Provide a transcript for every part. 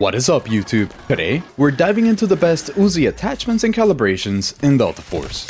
What is up, YouTube? Today, we're diving into the best UZI attachments and calibrations in Delta Force.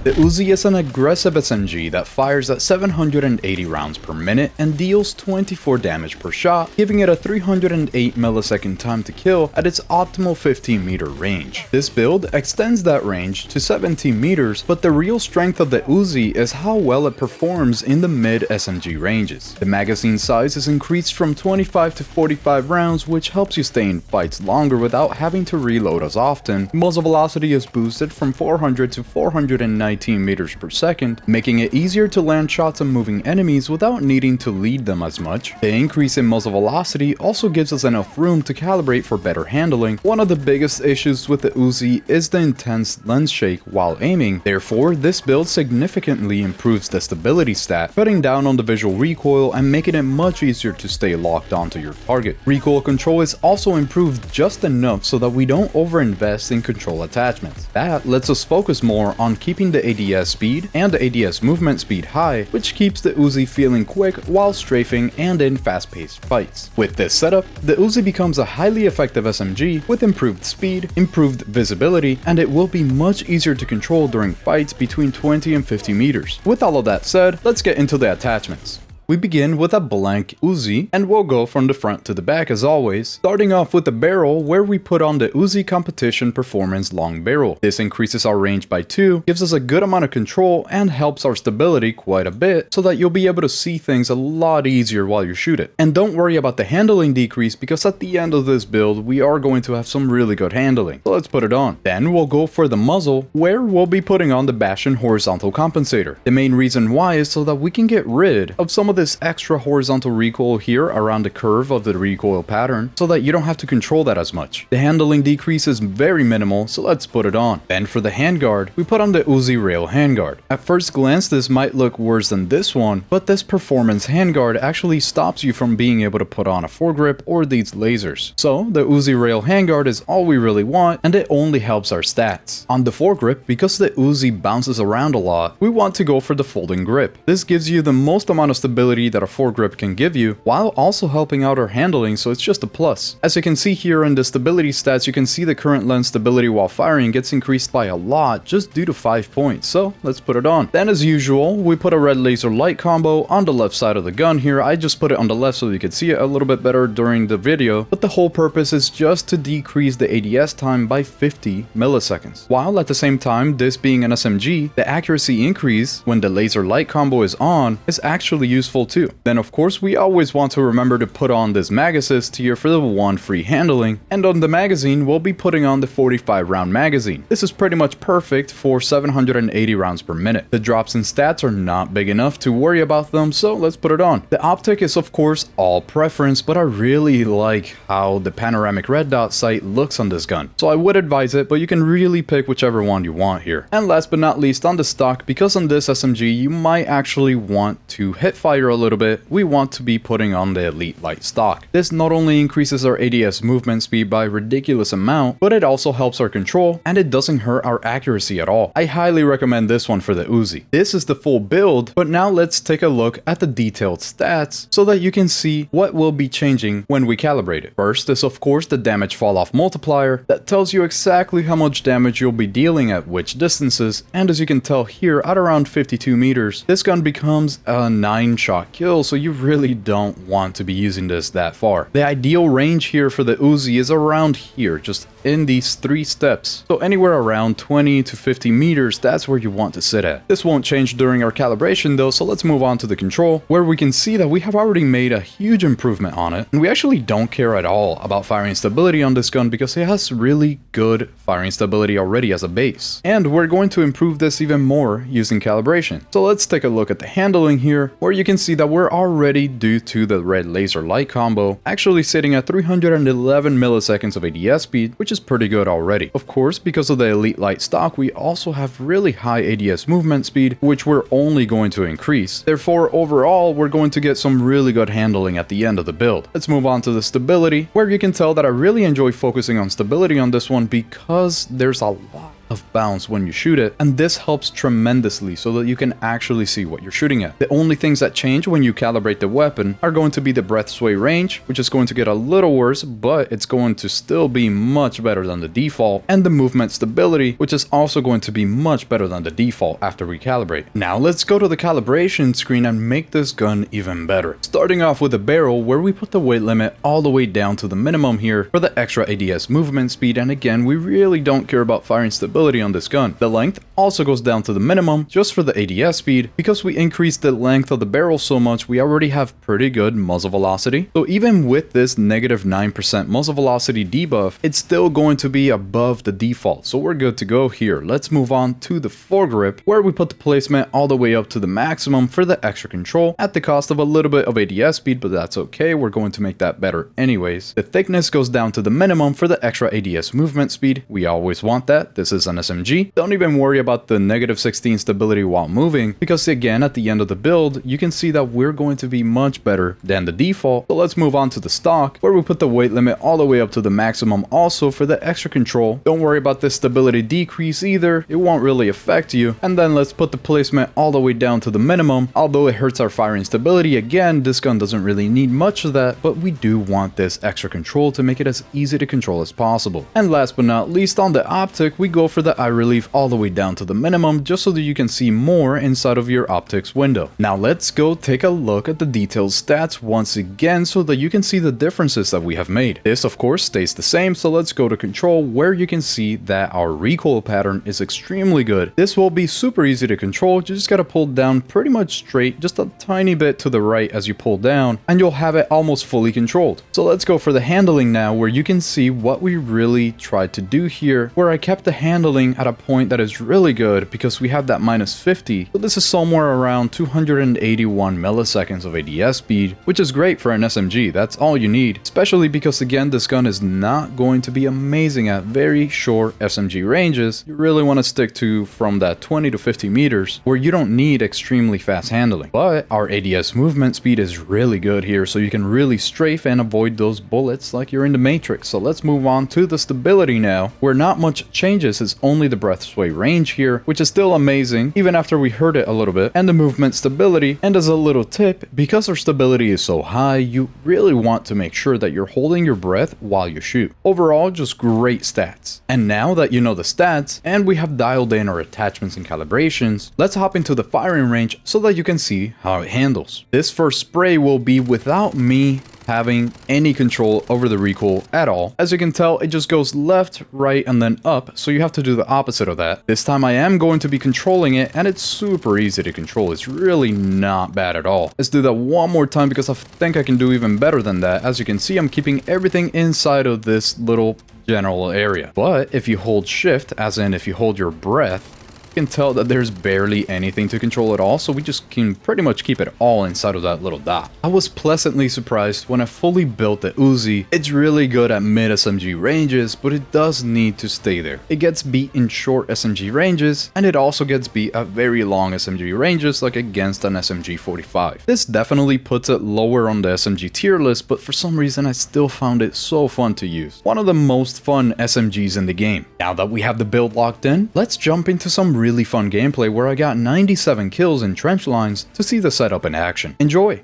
The UZI is an aggressive SMG that fires at 780 rounds per minute and deals 24 damage per shot, giving it a 308 millisecond time to kill at its optimal 15 meter range. This build extends that range to 17 meters, but the real strength of the UZI is how well it performs in the mid SMG ranges. The magazine size is increased from 25 to 45 rounds, which helps you stay in fights longer without having to reload as often. Muzzle velocity is boosted from 400 to 419 meters per second, making it easier to land shots on moving enemies without needing to lead them as much. The increase in muzzle velocity also gives us enough room to calibrate for better handling. One of the biggest issues with the UZI is the intense lens shake while aiming. Therefore, this build significantly improves the stability stat, cutting down on the visual recoil and making it much easier to stay locked onto your target. Recoil control is also improved just enough so that we don't overinvest in control attachments. That lets us focus more on keeping the ADS speed and the ADS movement speed high, which keeps the UZI feeling quick while strafing and in fast-paced fights. With this setup, the UZI becomes a highly effective SMG with improved speed, improved visibility, and it will be much easier to control during fights between 20 and 50 meters. With all of that said, let's get into the attachments. We begin with a blank UZI, and we'll go from the front to the back as always, starting off with the barrel where we put on the UZI Competition Performance Long Barrel. This increases our range by 2, gives us a good amount of control, and helps our stability quite a bit so that you'll be able to see things a lot easier while you shoot it. And don't worry about the handling decrease because at the end of this build, we are going to have some really good handling. So let's put it on. Then we'll go for the muzzle where we'll be putting on the Bastion Horizontal Compensator. The main reason why is so that we can get rid of some of this extra horizontal recoil here around the curve of the recoil pattern so that you don't have to control that as much. The handling decrease is very minimal, so let's put it on. Then for the handguard, we put on the UZI Rail handguard. At first glance this might look worse than this one, but this performance handguard actually stops you from being able to put on a foregrip or these lasers. So the UZI Rail handguard is all we really want, and it only helps our stats. On the foregrip, because the UZI bounces around a lot, we want to go for the folding grip. This gives you the most amount of stability that a foregrip can give you, while also helping out our handling, so it's just a plus. As you can see here in the stability stats, you can see the current lens stability while firing gets increased by a lot just due to 5 points, so let's put it on. Then as usual, we put a red laser light combo on the left side of the gun here. I just put it on the left so you could see it a little bit better during the video, but the whole purpose is just to decrease the ADS time by 50 milliseconds. While at the same time, this being an SMG, the accuracy increase when the laser light combo is on is actually useful too. Then of course we always want to remember to put on this mag assist here for the 1 free handling, and on the magazine we'll be putting on the 45 round magazine. This is pretty much perfect for 780 rounds per minute. The drops in stats are not big enough to worry about them, so let's put it on. The optic is of course all preference, but I really like how the panoramic red dot sight looks on this gun, so I would advise it, but you can really pick whichever one you want here. And last but not least, on the stock, because on this SMG you might actually want to hit fire a little bit, we want to be putting on the Elite Light stock. This not only increases our ADS movement speed by a ridiculous amount, but it also helps our control, and it doesn't hurt our accuracy at all. I highly recommend this one for the UZI. This is the full build, but now let's take a look at the detailed stats so that you can see what will be changing when we calibrate it. First is of course the damage fall off multiplier that tells you exactly how much damage you'll be dealing at which distances, and as you can tell here at around 52 meters, this gun becomes a 9-shot kill, so you really don't want to be using this that far. The ideal range here for the UZI is around here, just in these 3 steps. So anywhere around 20 to 50 meters, that's where you want to sit at. This won't change during our calibration though, so let's move on to the control, where we can see that we have already made a huge improvement on it, and we actually don't care at all about firing stability on this gun because it has really good firing stability already as a base. And we're going to improve this even more using calibration. So let's take a look at the handling here, where you can see that we're already, due to the red laser light combo, actually sitting at 311 milliseconds of ADS speed, which is pretty good already. Of course, because of the elite light stock, we also have really high ADS movement speed, which we're only going to increase. Therefore, overall, we're going to get some really good handling at the end of the build. Let's move on to the stability, where you can tell that I really enjoy focusing on stability on this one because there's a lot of bounce when you shoot it, and this helps tremendously so that you can actually see what you're shooting at. The only things that change when you calibrate the weapon are going to be the breath sway range, which is going to get a little worse, but it's going to still be much better than the default, and the movement stability, which is also going to be much better than the default after we calibrate. Now let's go to the calibration screen and make this gun even better. Starting off with the barrel, where we put the weight limit all the way down to the minimum here for the extra ADS movement speed, and again, we really don't care about firing stability on this gun. The length also goes down to the minimum just for the ADS speed. Because we increased the length of the barrel so much, we already have pretty good muzzle velocity. So even with this -9% muzzle velocity debuff, it's still going to be above the default. So we're good to go here. Let's move on to the foregrip, where we put the placement all the way up to the maximum for the extra control at the cost of a little bit of ADS speed, but that's okay. We're going to make that better anyways. The thickness goes down to the minimum for the extra ADS movement speed. We always want that. This is an SMG. Don't even worry about the -16 stability while moving, because again, at the end of the build, you can see that we're going to be much better than the default. So let's move on to the stock, where we put the weight limit all the way up to the maximum also for the extra control. Don't worry about this stability decrease either. It won't really affect you. And then let's put the placement all the way down to the minimum. Although it hurts our firing stability, again, this gun doesn't really need much of that, but we do want this extra control to make it as easy to control as possible. And last but not least, on the optic, we go for the eye relief all the way down to the minimum, just so that you can see more inside of your optics window. Now let's go take a look at the detailed stats once again so that you can see the differences that we have made. This of course stays the same, so let's go to control, where you can see that our recoil pattern is extremely good. This will be super easy to control. You just gotta pull down pretty much straight, just a tiny bit to the right as you pull down, and you'll have it almost fully controlled. So let's go for the handling now, where you can see what we really tried to do here, where I kept the handling at a point that is really good because we have that -50. So this is somewhere around 281 milliseconds of ADS speed, which is great for an SMG. That's all you need, especially because again, this gun is not going to be amazing at very short SMG ranges. You really want to stick to from that 20 to 50 meters, where you don't need extremely fast handling. But our ADS movement speed is really good here, so you can really strafe and avoid those bullets like you're in the Matrix. So let's move on to the stability now, where not much changes. It's only the breath sway range here, which is still amazing even after we hurt it a little bit, and the movement stability. And as a little tip, because our stability is so high, you really want to make sure that you're holding your breath while you shoot. Overall, just great stats. And now that you know the stats and we have dialed in our attachments and calibrations, let's hop into the firing range so that you can see how it handles. This first spray will be without me having any control over the recoil at all. As you can tell, it just goes left, right, and then up, so you have to do the opposite of that. This time I am going to be controlling it, and it's super easy to control. It's really not bad at all. Let's do that one more time because I think I can do even better than that. As you can see, I'm keeping everything inside of this little general area. But if you hold shift, as in if you hold your breath, can tell that there's barely anything to control at all, so we just can pretty much keep it all inside of that little dot. I was pleasantly surprised when I fully built the UZI. It's really good at mid SMG ranges, but it does need to stay there. It gets beat in short SMG ranges, and it also gets beat at very long SMG ranges, like against an SMG 45. This definitely puts it lower on the SMG tier list, but for some reason I still found it so fun to use. One of the most fun SMGs in the game. Now that we have the build locked in, let's jump into some really fun gameplay where I got 97 kills in trench lines to see the setup in action. Enjoy!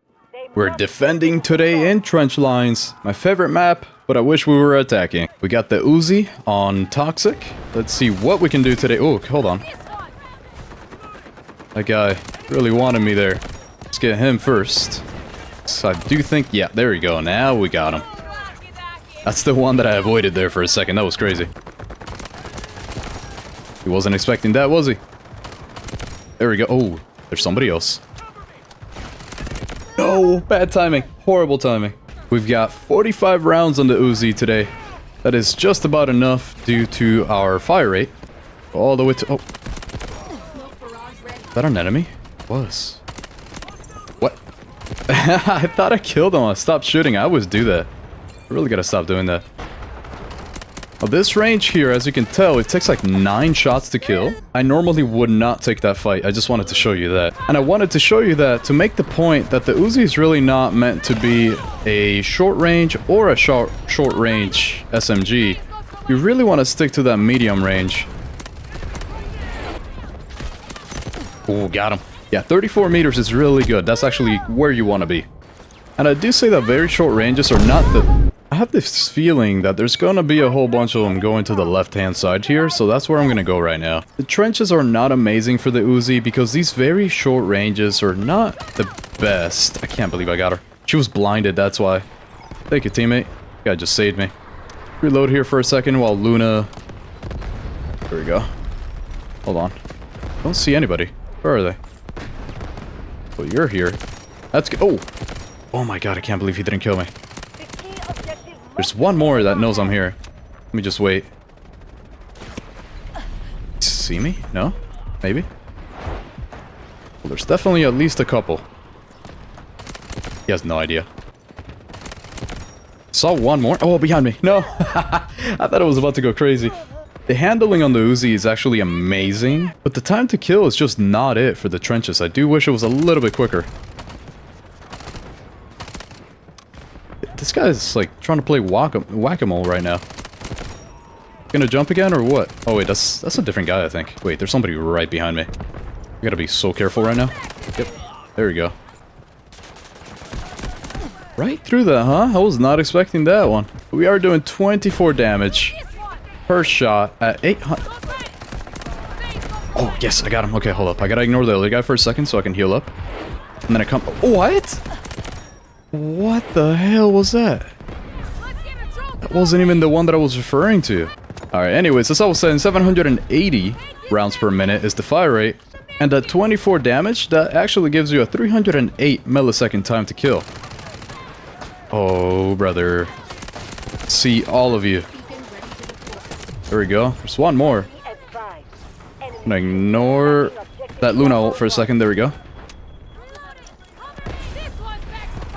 We're defending today in trench lines. My favorite map, but I wish we were attacking. We got the UZI on Toxic. Let's see what we can do today. Oh, hold on. That guy really wanted me there. Let's get him first. So I do think, yeah, there we go. Now we got him. That's the one that I avoided there for a second. That was crazy. He wasn't expecting that, was he? There we go. Oh, there's somebody else. No, bad timing. Horrible timing. We've got 45 rounds on the UZI today. That is just about enough due to our fire rate. All the way to... Oh. Is that an enemy? It was. What? I thought I killed him. I stopped shooting. I always do that. I really gotta stop doing that. Well, this range here, as you can tell, it takes like 9 shots to kill. I normally would not take that fight. I just wanted to show you that. And I wanted to show you that to make the point that the Uzi is really not meant to be a short range or a short range SMG. You really want to stick to that medium range. Ooh, got him. Yeah, 34 meters is really good. That's actually where you want to be. And I do say that very short ranges are not the... I have this feeling that there's gonna be a whole bunch of them going to the left-hand side here, so that's where I'm gonna go right now. The trenches are not amazing for the Uzi because these very short ranges are not the best. I can't believe I got her. She was blinded, that's why. Thank you, teammate. You guy just saved me. Reload here for a second while Luna... There we go. Hold on. I don't see anybody. Where are they? Oh, you're here. That's good. Oh! Oh my god, I can't believe he didn't kill me. There's one more that knows I'm here. Let me just wait. See me? No? Maybe? Well, there's definitely at least a couple. He has no idea. Saw one more. Oh, behind me. No! I thought I was about to go crazy. The handling on the Uzi is actually amazing, but the time to kill is just not it for the trenches. I do wish it was a little bit quicker. This guy's like trying to play whack-a-mole right now. Gonna jump again or what? Oh wait, that's a different guy, I think. Wait, there's somebody right behind me. I gotta be so careful right now. Yep, there we go. Right through that, huh? I was not expecting that one. We are doing 24 damage per shot at 800. Oh yes, I got him. Okay, hold up. I gotta ignore the other guy for a second so I can heal up. And then I come. Oh, what? What the hell was that? That wasn't even the one that I was referring to. Alright, anyways, as I was saying, 780 rounds per minute is the fire rate. And at 24 damage, that actually gives you a 308 millisecond time to kill. Oh, brother. See all of you. There we go. There's one more. I'm gonna ignore that Luna ult for a second. There we go.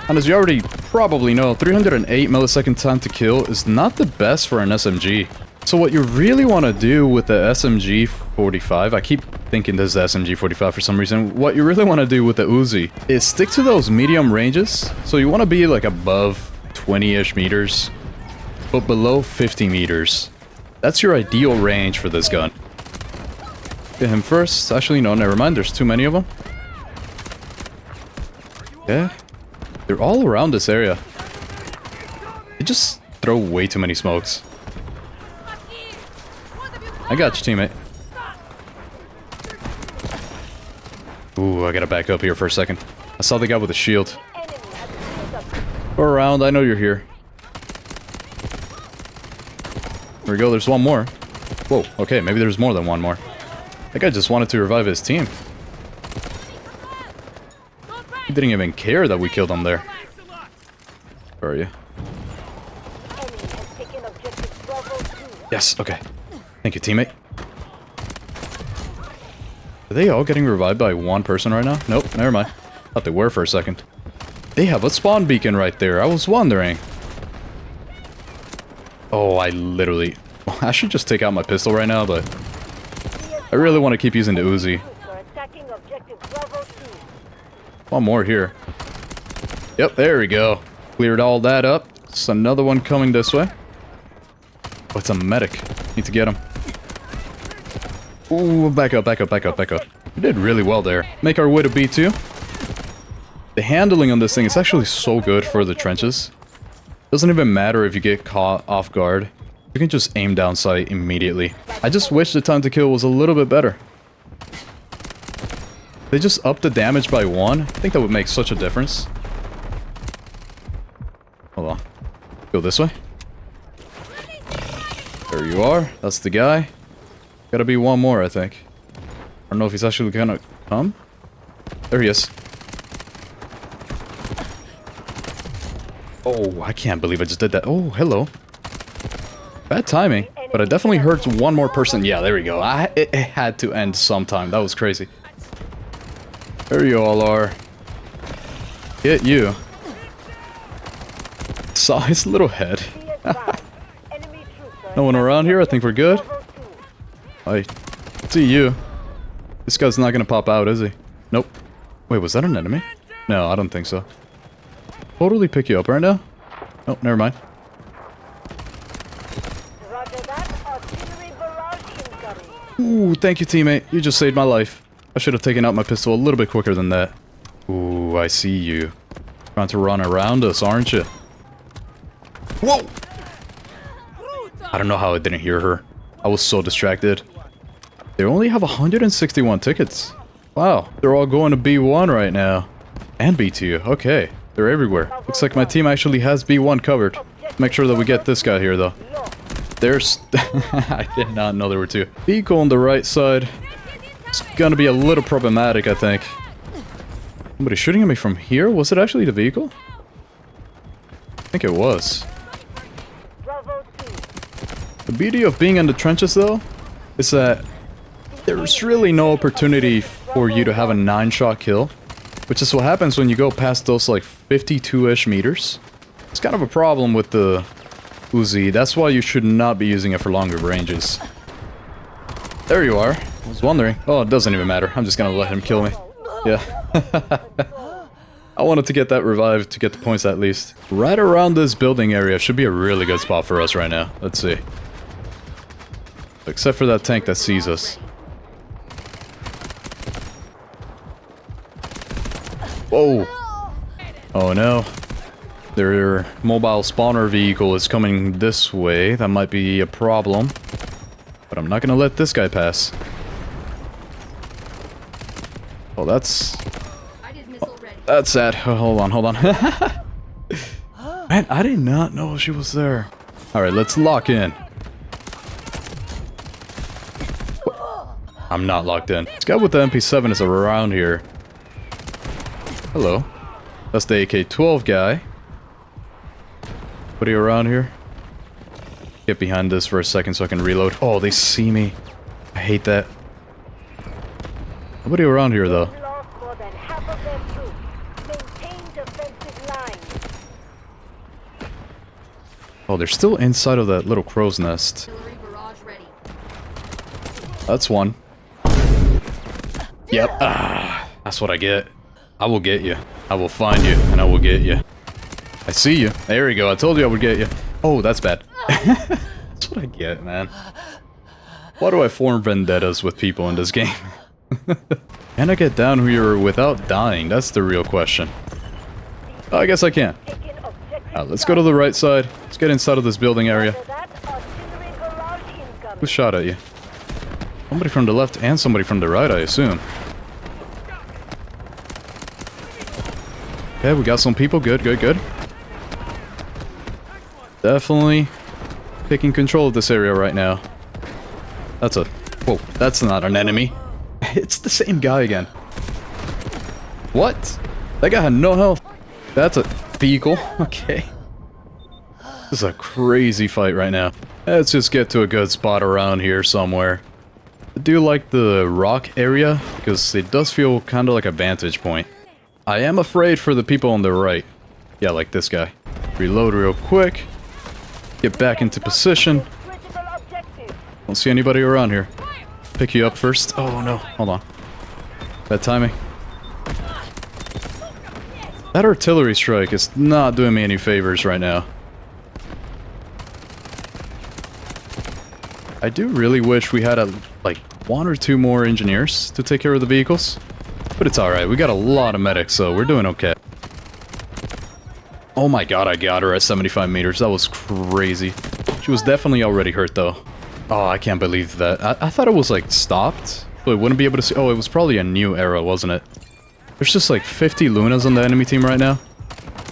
And as you already probably know, 308 millisecond time to kill is not the best for an SMG. So what you really want to do with the SMG 45, I keep thinking this is the SMG 45 for some reason, what you really want to do with the Uzi is stick to those medium ranges. So you want to be like above 20-ish meters, but below 50 meters. That's your ideal range for this gun. Get him first. Actually, no, never mind. There's too many of them. Yeah. They're all around this area. They just throw way too many smokes. I got you, teammate. Ooh, I gotta back up here for a second. I saw the guy with the shield. Go around, I know you're here. There we go, there's one more. Whoa, okay, maybe there's more than one more. That guy just wanted to revive his team. He didn't even care that we killed him there. Where are you? Yes, okay. Thank you, teammate. Are they all getting revived by one person right now? Nope, never mind. Thought they were for a second. They have a spawn beacon right there. I was wondering. Oh, I literally... I should just take out my pistol right now, but... I really want to keep using the Uzi. One more here. Yep, there we go. Cleared all that up. Just another one coming this way. Oh, it's a medic. Need to get him. Ooh, back up, back up, back up, back up. We did really well there. Make our way to B2. The handling on this thing is actually so good for the trenches. Doesn't even matter if you get caught off guard. You can just aim down sight immediately. I just wish the time to kill was a little bit better. They just upped the damage by 1. I think that would make such a difference. Hold on. Go this way. There you are. That's the guy. Gotta be one more, I think. I don't know if he's actually gonna come. There he is. Oh, I can't believe I just did that. Oh, hello. Bad timing, but I definitely heard one more person. Yeah, there we go. It had to end sometime. That was crazy. There you all are. Get you. Saw his little head. No one around here? I think we're good. I see you. This guy's not gonna pop out, is he? Nope. Wait, was that an enemy? No, I don't think so. Totally pick you up right now? Oh, never mind. Ooh, thank you, teammate. You just saved my life. I should have taken out my pistol a little bit quicker than that. Ooh, I see you. Trying to run around us, aren't you? Whoa! I don't know how I didn't hear her. I was so distracted. They only have 161 tickets. Wow, they're all going to B1 right now. And B2, okay. They're everywhere. Looks like my team actually has B1 covered. Make sure that we get this guy here, though. There's... I did not know there were two. Vehicle on the right side. It's gonna be a little problematic, I think. Somebody shooting at me from here? Was it actually the vehicle? I think it was. The beauty of being in the trenches, though, is that there's really no opportunity for you to have a 9-shot kill, which is what happens when you go past those, like, 52-ish meters. It's kind of a problem with the UZI. That's why you should not be using it for longer ranges. There you are. I was wondering. Oh, it doesn't even matter. I'm just gonna let him kill me. Yeah. I wanted to get that revived to get the points at least. Right around this building area should be a really good spot for us right now. Let's see. Except for that tank that sees us. Whoa! Oh no. Their mobile spawner vehicle is coming this way. That might be a problem. But I'm not gonna let this guy pass. Oh, that's... Oh, that's sad. Oh, hold on, hold on. Man, I did not know she was there. Alright, let's lock in. I'm not locked in. This guy with the MP7 is around here. Hello. That's the AK-12 guy. What are you around here? Get behind this for a second so I can reload. Oh, they see me. I hate that. Nobody around here, though. Oh, they're still inside of that little crow's nest. That's one. Yep. Ah, that's what I get. I will get you. I will find you, and I will get you. I see you. There we go. I told you I would get you. Oh, that's bad. That's what I get, man. Why do I form vendettas with people in this game? Can I get down here without dying? That's the real question. Oh, I guess I can. Let's go to the right side. Let's get inside of this building area. Who shot at you? Somebody from the left and somebody from the right, I assume. Okay, we got some people. Good, good, good. Definitely taking control of this area right now. That's a... Whoa, that's not an enemy. It's the same guy again. What? That guy had no health. That's a vehicle. Okay. This is a crazy fight right now. Let's just get to a good spot around here somewhere. I do like the rock area, because it does feel kind of like a vantage point. I am afraid for the people on the right. Yeah, like this guy. Reload real quick. Get back into position. Don't see anybody around here. Pick you up first. Oh no, hold on. Bad timing. That artillery strike is not doing me any favors right now. I do really wish we had like 1 or 2 more engineers to take care of the vehicles. But it's alright, we got a lot of medics, so we're doing okay. Oh my god, I got her at 75 meters. That was crazy. She was definitely already hurt, though. Oh, I can't believe that. I thought it was, like, stopped. So it wouldn't be able to see... Oh, it was probably a new era, wasn't it? There's just, like, 50 Lunas on the enemy team right now.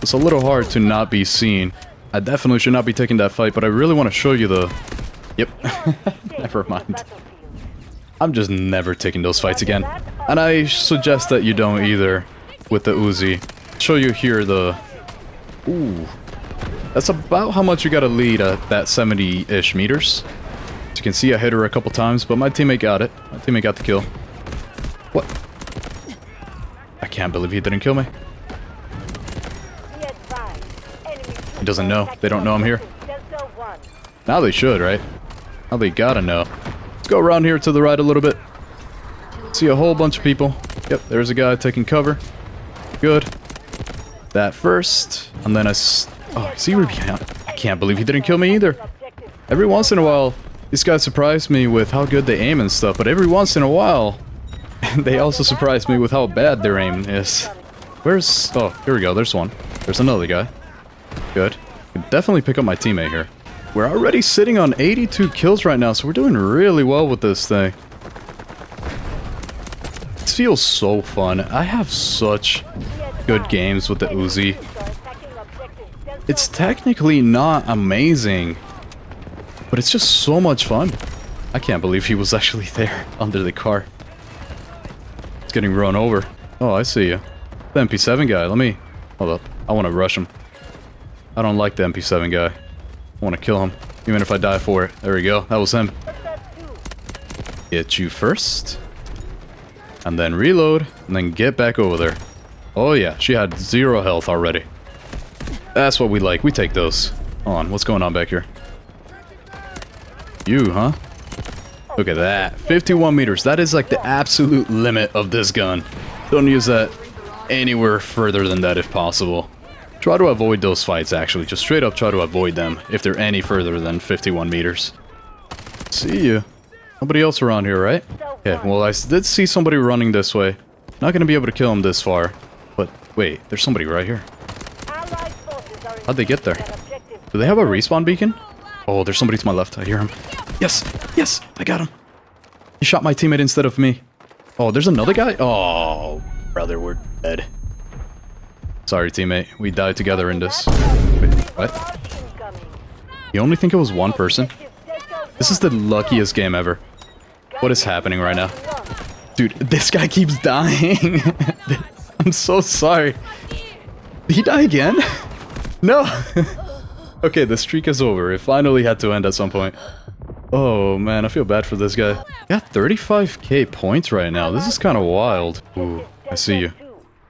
It's a little hard to not be seen. I definitely should not be taking that fight, but I really want to show you the... Yep. Never mind. I'm just never taking those fights again. And I suggest that you don't either with the UZI. Show you here the... Ooh. That's about how much you gotta lead at that 70-ish meters. As you can see, I hit her a couple times, but my teammate got it. My teammate got the kill. What? I can't believe he didn't kill me. He doesn't know. They don't know I'm here. Now they should, right? Now they gotta know. Let's go around here to the right a little bit. See a whole bunch of people. Yep, there's a guy taking cover. Good. That first. And then oh, I see where behind. I can't believe he didn't kill me either. Every once in a while, these guys surprise me with how good they aim and stuff, but every once in a while, they also surprise me with how bad their aim is. Where's... Oh, here we go. There's one. There's another guy. Good. Can definitely pick up my teammate here. We're already sitting on 82 kills right now, so we're doing really well with this thing. This feels so fun. I have such good games with the UZI. It's technically not amazing, but it's just so much fun. I can't believe he was actually there under the car. It's getting run over. Oh, I see you. The MP7 guy. Let me... Hold up. I want to rush him. I don't like the MP7 guy. I want to kill him, even if I die for it. There we go. That was him. Get you first. And then reload. And then get back over there. Oh yeah, she had 0 health already. That's what we like. We take those. Hold on, what's going on back here? You, huh? Look at that. 51 meters. That is like the absolute limit of this gun. Don't use that anywhere further than that if possible. Try to avoid those fights, actually. Just straight up try to avoid them if they're any further than 51 meters. See you. Nobody else around here, right? Yeah, well, I did see somebody running this way. Not gonna be able to kill him this far. But, wait, there's somebody right here. How'd they get there? Do they have a respawn beacon? Oh, there's somebody to my left. I hear him. Yes! Yes! I got him! He shot my teammate instead of me. Oh, there's another guy? Oh, brother, we're dead. Sorry, teammate. We died together in this. Wait, what? You only think it was one person? This is the luckiest game ever. What is happening right now? Dude, this guy keeps dying. I'm so sorry. Did he die again? No! Okay, the streak is over. It finally had to end at some point. Oh man, I feel bad for this guy. Got 35k points right now. This is kind of wild. Ooh, I see you.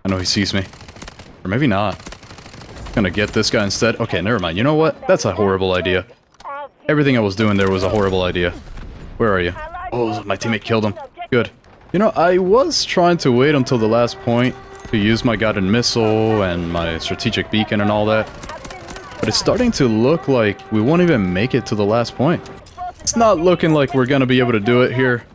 I know he sees me. Or maybe not. Gonna get this guy instead. Okay, never mind. You know what? That's a horrible idea. Everything I was doing there was a horrible idea. Where are you? Oh, my teammate killed him. Good. You know, I was trying to wait until the last point to use my guided missile and my strategic beacon and all that. But it's starting to look like we won't even make it to the last point. It's not looking like we're gonna be able to do it here.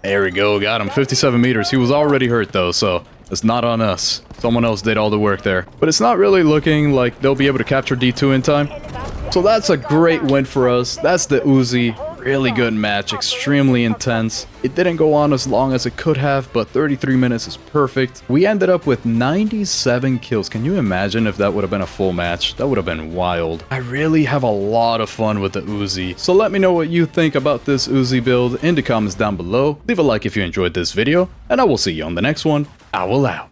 There we go, got him. 57 meters. He was already hurt though, so it's not on us. Someone else did all the work there. But it's not really looking like they'll be able to capture D2 in time. So that's a great win for us. That's the UZI. Really good match, extremely intense. It didn't go on as long as it could have, but 33 minutes is perfect. We ended up with 97 kills. Can you imagine if that would have been a full match? That would have been wild. I really have a lot of fun with the UZI. So let me know what you think about this UZI build in the comments down below. Leave a like if you enjoyed this video, and I will see you on the next one. Owl out.